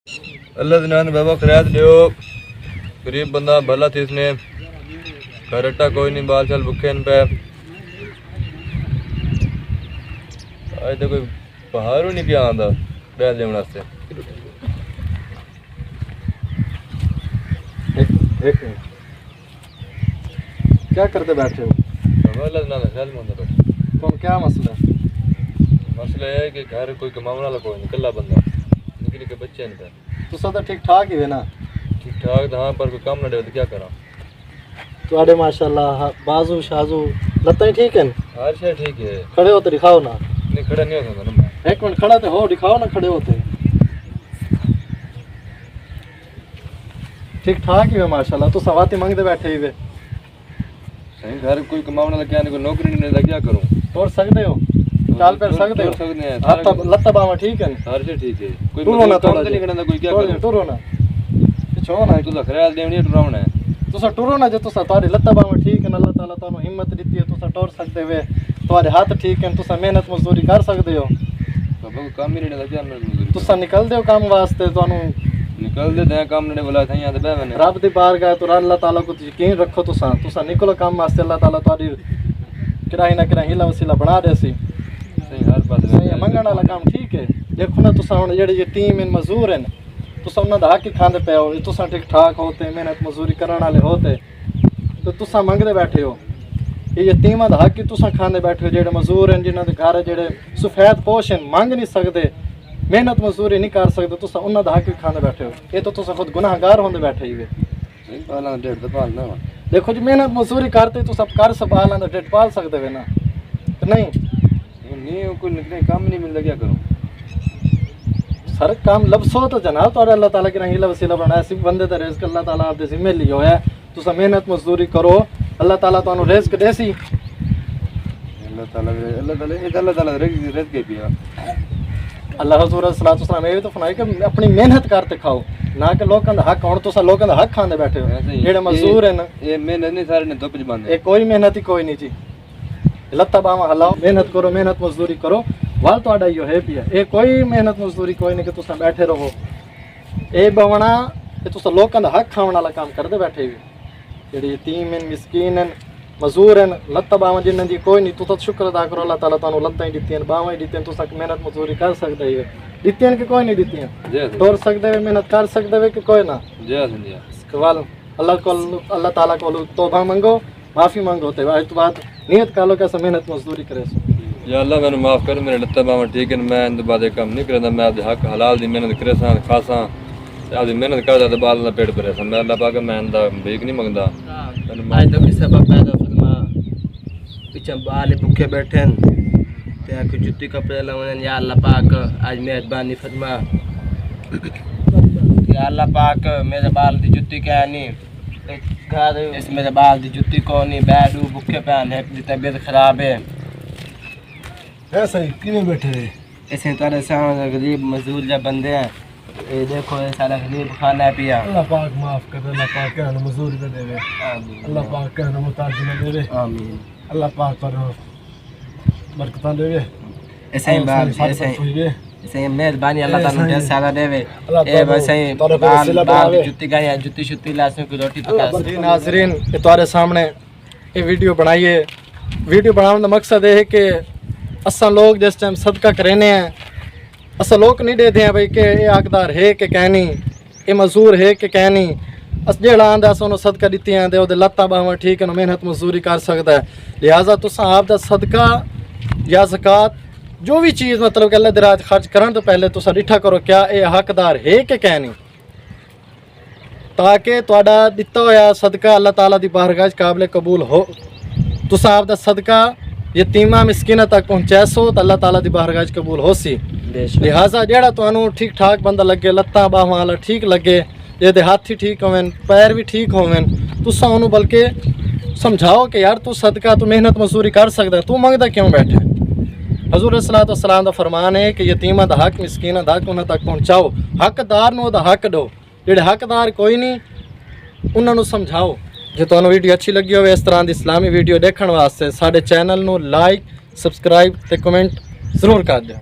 अल्लाह दिन बाबा खैरात लियो। गरीब बंदा भला थी इसने घरटा कोई नहीं, बाल चाल भुखे इन पे। आज तो कोई बाहर नहीं पिया आंदा बैल देने वास्ते। क्या करते बैठे हो? अल्लाह दिन ख्याल में बैठे। कौन क्या मसला? मसला है कि घर कोई कमाने वाला कोई नहीं, कल्ला बंदा निकली के बच्चे नहीं। तुसा तो ठीक ठाक ही है ना? ठीक ठाक तो हाँ, पर कोई काम ना दे तो क्या करा। तुम्हारे माशाल्लाह बाजू शाजू लत्ता ठीक है? हर शे ठीक है। खड़े हो तो दिखाओ ना। नहीं खड़ा नहीं हो सकता ना। एक मिनट खड़ा तो हो, दिखाओ ना खड़े होते। ठीक ठाक ही है माशाल्लाह। तो सवाती मंगते बैठे ही वे। सही घर कोई कमाने वाला क्या नहीं, कोई नौकरी नहीं मिलता, क्या करूं? तोड़ सकते हो, चाल पैर सकते हो, लत्ता बावा ठीक है? हर शे ठीक है। कोई टुरो ना, काम नहीं करना, कोई क्या करूं? टुरो ना पिछो ना, तुला ख्याल देवनी टुरावना है। तुसा टुरो ना, जो तुसा तुम्हारी लत्ता बावा ठीक है, अल्लाह ताला तुहानू हिम्मत दी है, तुसा टोर सकते वे। तुम्हारे हाथ ठीक है, तुसा मेहनत मजदूरी कर सकते हो। बाबा को काम ही नहीं देता, क्या मजदूरी? तुसा निकल दे काम वास्ते, तुहानू निकल देते हैं काम नहीं बोला था यहाँ पे मैंने। रब दी बारगाह तो अल्लाह ताला को यकीन रखो। तुसा निकलो काम वास्ते, अल्लाह ताला तुम्हारी किराई ना किराई हिला वसीला बना दे सी। सही हर बात सही है, मंगण वाला काम ठीक है। देखो ना तुसा हुण जेड़े यतीम इन मजदूर हैं, तुसा उन्हां दा हक ही खांदे पे हो। तुसा ठीक ठाक होते, मेहनत मजदूरी करने वाले होते, तो तुसा मंगदे बैठे हो। ये यतीमां दा हक ही तुसा खांदे बैठे हो। जेड़े मजदूर हैं, जिन्हां दे घर जेड़े सफेद पोश हैं, मंग नहीं सकदे, मेहनत मजदूरी नहीं कर सकते, तुसा उन्हां दा हक ही खांदे बैठे हो। ये तो तुसा खुद गुनाहगार होंदे बैठे ही वे। पाला डेढ़ तो पालना वा। देखो जी, मेहनत मजदूरी करते तो सब कर संभाल दा डेढ़ पाल सकते वे ना, तो नहीं कोई निकले काम नहीं मिलता, क्या करूं? सर काम लबसो तो जनाब, तो अल्लाह ताला की हिला वसीला बनाया सी। बंदे ते रिज़्क अल्लाह ताला आपदे जिम्मे लियो है। तुसा मेहनत मजदूरी करो, अल्लाह ताला तुहानू रिज़्क देसी। अल्लाह ताला रिज़्क के पिया। अल्लाह हज़ूर सल्लल्लाहु अलैहि वसल्लम ये तो फरमाया कि अपनी मेहनत करते खाओ, ना कि लोगों दा हक। हुण तुसा लोगों दा हक खांदे बैठे हो। जेड़े मजदूर हैं ना, ये मेहनत नहीं, सारे ने धुप च बंद ये कोई मेहनत ही कोई नहीं जी। लत्ता बावा हलाओ, मेहनत करो, मेहनत मजदूरी करो, वाल तुहाडा इहो है पिया। ये कोई मेहनत मजदूरी कोई नहीं कि तुसा बैठे रहो। ये बवना ये तुसा लोगों दा हक खावण वाला काम करदे बैठे हो। जेड़े यतीम हैं, मिसकीन हैं, मजदूर हैं, लत्ता बावा जिन्हां दी कोई नहीं, तुसा शुक्र अदा करो अल्लाह ताला तुहानू लत्तां ही दित्तियां, बावां ही दित्तियां, तुसा मेहनत मजदूरी कर सकदे हो। दित्तियां कि कोई नहीं दित्तियां? टोर सकदे हो, मेहनत कर सकदे हो कि कोई ना? वाल अल्लाह ताला को तौबा मंगो, माफ़ी मांगो, तो आज तो बात नियत कर लो कैसे मेहनत मजदूरी करे। या अल्लाह मैंने माफ़ कर, मेरे लत्ता बावा ठीक है, मैं इन बाद काम नहीं करता। मैं आपके हक हलाल दी मेहनत करे सा खासा, आपकी मेहनत करता तो बाल ना पेट भरे सा। मैं अल्लाह पाक मैं इंदा भीख नहीं मंगदा। आज तो किसी बाप पैदा फरमा पीछे बाल भूखे बैठे हैं, कोई जुत्ती कपड़े लावन। या अल्लाह पाक आज मेहरबानी फरमा, या अल्लाह पाक मेरे बाल की जुत्ती क्या नहीं घर इस मेरे बाल की जुत्ती को नहीं, बैडू भूखे पैन है, तबीयत खराब है। ऐसा ही किवें बैठे रहे? इसी तरह से गरीब मजदूर जब बंदे हैं, ये देखो ये सारा गरीब खाना पिया। अल्लाह पाक माफ कर, अल्लाह पाक कहना मजदूरी न देवे, अल्लाह पाक कहना मुताज न देवे, आमीन। अल्लाह पाक पर बरकत देवे। ऐसे ही बात, ऐसे ही मेहरबानी अल्लाह ताला ढेर सारा देवे। ए बस ही बाल जुत्ती गाया, जुत्ती शुत्ती लाशों की रोटी पका। जी नाज़रीन, ये तुम्हारे सामने ये वीडियो बनाइए। वीडियो बनाने का मकसद है कि असा लोग जिस टाइम सदका करेने हैं, असा लोग नहीं देते हैं भाई कि ये हकदार है कि कहनी, ये मजदूर है कि कहनी। अस जेड़ा आंदा उन्होंने सदका दित्ती आंदे वो लत्ता बावां ठीक है, मेहनत मजदूरी कर सकता है। लिहाजा तुसा आपदा सदका या ज़कात जो भी चीज़ मतलब कि अल्लाह दी राह खर्च करन तो पहले तुसा डिठा करो क्या ये हकदार है कि कहनी, ताकि तुहाडा दित्ता होया सदका अल्लाह ताला दी बारगाह च काबिल कबूल हो। तुसा आपदा सदका यतीमा मिसकीना तक पहुँचासो तो अल्लाह ताला दी बारगाह च कबूल हो सी। लिहाजा जेड़ा तुहानू ठीक ठाक बंदा लगे, लत्तां बाहां वाला ठीक लगे, जेदे हाथ ही ठीक होवन, पैर भी ठीक होवन, तुसा उन्होंने बल्कि समझाओ कि यार तू सदका तू मेहनत मजदूरी कर सकदा, तू मंगदा क्यों बैठे। हजूर सल्लल्लाहु अलैहि वसल्लम दा फरमान है कि यतीमा दा हक, मिसकीना दा हक उन्हां तक पहुँचाओ, हकदार नूं दा हक दो, जेड़े हकदार कोई नहीं उन्हां नूं समझाओ। जो तुहानू वीडियो अच्छी लगी हो इस तरह की इस्लामी वीडियो देखने वास्ते साडे चैनल नूं लाइक, सबसक्राइब ते कमेंट जरूर कर दिओ।